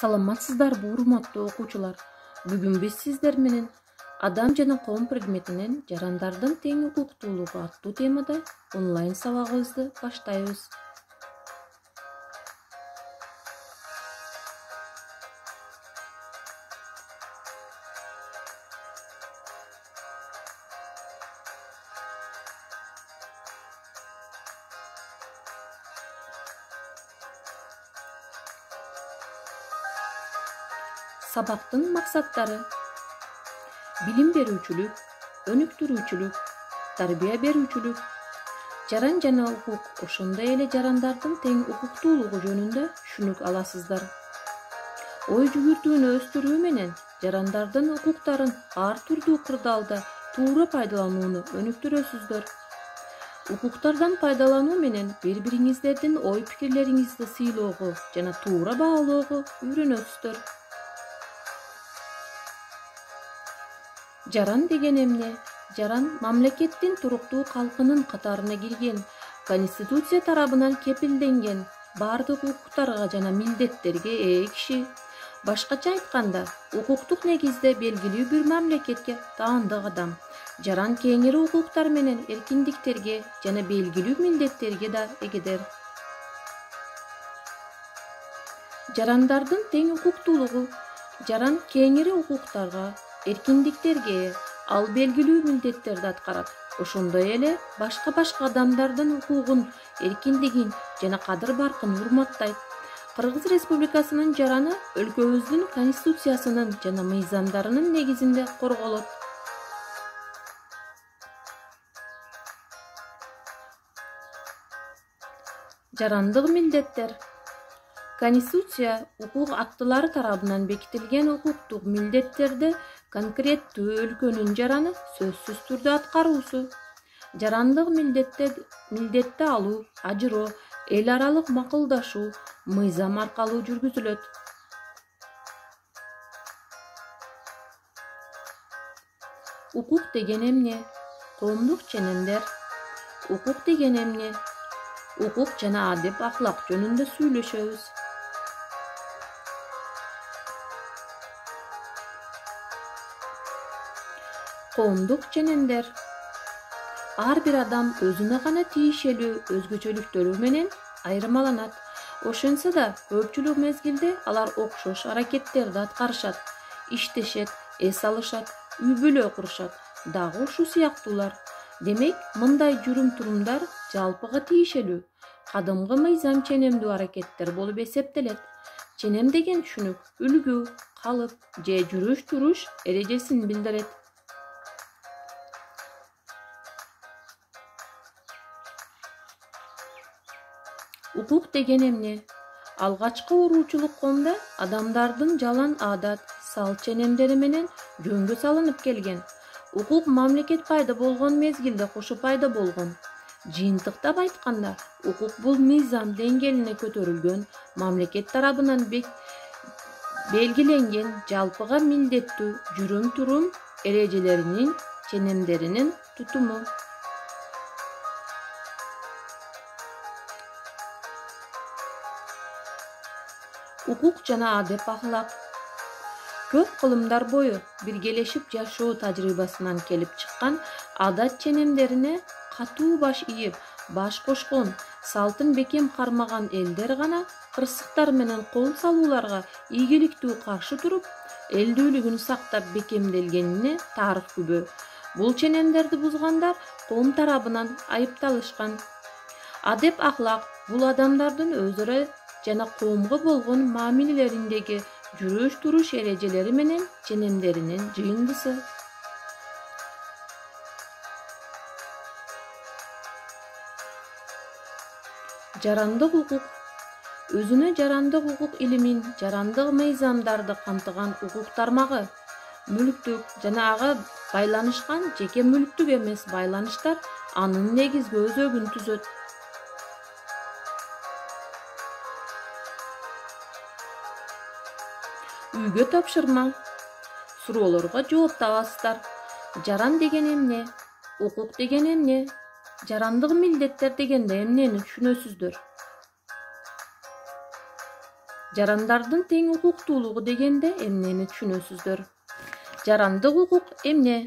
Саламатсыздарбы урматтуу окуучулар. Бүгүн биз сиздер менен адам жана коом предметинен жарандардын тең укуктуулугу аттуу темада онлайн сабагыбызды баштайбыз. Сабактын максаттары: билим берүүчүлүк, өнүктүрүүчүлүк, тарбия берүүчүлүк, жаран жана укук, ошондой эле жарандардын тең укуктуулугу жөнүндө түшүнүк аласыздар. Ой жүгүртүүнү өстүрүү менен жарандардын укуктарын ар түрдүү кырдаалда туура пайдаланууну өнүктүрөсүздөр. Укуктардан пайдалануу менен бири-бириңиздердин ой пикирлериңизди сыйлоого жана туура баалоого үйрөнөсүздөр. Жаран деген эмне? Жаран мамлекеттин туруктуу калкынын катарына кирген, Конституция тарабынан кепилденген бардык укуктарга жана милдеттерге ээ киши. Башкача айтканда, укуктук негизде белгилүү бир мамлекетке таандык адам. Жаран кеңири укуктар менен эркиндиктерге жана белгилүү милдеттерге да эгедер. Жарандардын тең укуктуулугу: жаран кеңири укуктарга, эркиндиктерге, ал белгилүү милдеттерди аткарат. Ошондой эле башка адамдардын укугун, эркиндигин жана кадыр-баркын урматтайт. Кыргыз Республикасынын жараны өлкөбүздүн Конституциясынын жана мыйзамдарынын негизинде корголот. Жарандык милдеттер: Конституция укук актылары тарабынан бекитилген укуктук милдеттерди конкреттүү өлкөнүн жараны сөзсүз түрдө аткаруусу. Жарандык милдетти алуу, ажыроо, эл аралык макулдашуу мыйзам аркылуу жүргүзүлөт. Укук деген эмне? Коомдук ченемдер. Укук деген эмне? Укук жана адеп аклак жөнүндө сүйлөшөбүз. Коомдук ченемдер: ар бир адам өзүнө гана тиешелүү өзгөчөлүктөрү менен айырмаланат. Ошентсе да көпчүлүк мезгилде алар окшош аракеттерди аткарышат, иштешет, эс алышат, үй-бүлө курушат, дагы ушул сыяктуулар. Демек, мындай жүрүм-турумдар жалпыга тиешелүү, кадымкы мыйзам ченемдүү аракеттер болуп эсептелет. Ченем деген түшүнүк үлгү, калып же жүрүш-туруш эрежесин билдирет. Укук деген эмне? Алгачкы уруучулук коомдо адамдардын жалан аадат, салт ченемдери менен жөнгө салынып келген. Укук мамлекет пайда болгон мезгилде кошо пайда болгон. Жыйынтыктап айтканда, укук бул мыйзам деңгээлине көтөрүлгөн, мамлекет тарабынан белгиленген жалпыга милдеттүү жүрүм-турум эрежелеринин, ченемдеринин тутуму. Укук жана адеп аклак көп кылымдар бою биргелешип жашоо тажрыйбасынан келип чыккан адат ченемдерине катуу баш ийип, баш кошкон, салтын бекем кармаган элдер гана кырсыктар менен кол салууларга ийгиликтүү каршы туруп, элдүүлүгүн сактап бекемделгенине тарых күбө. Бул ченемдерди бузгандар коом тарабынан айыпталышкан. Адеп аклак бул адамдардын өзара жана коомго болгон мамилелериндеги жүрүш-туруш эрежелери менен ченемдеринин жыйындысы. Жарандык укук: өзүнө жарандык укук илимин, жарандык мыйзамдарды камтыган укук тармагы. Мүлктүк жана ага байланышкан жеке мүлктүк эмес байланыштар анын негизги өзөгүн түзөт. Үйгө тапшырма. Суроолорго жооп табасыздар. Жаран деген эмне? Укук деген эмне? Жарандык милдеттер дегенде эмнени түшүнөсүздөр? Jarandardын teң укуктуулугу degende emneni түшүnөсүздөр? Jarandыk укук emne?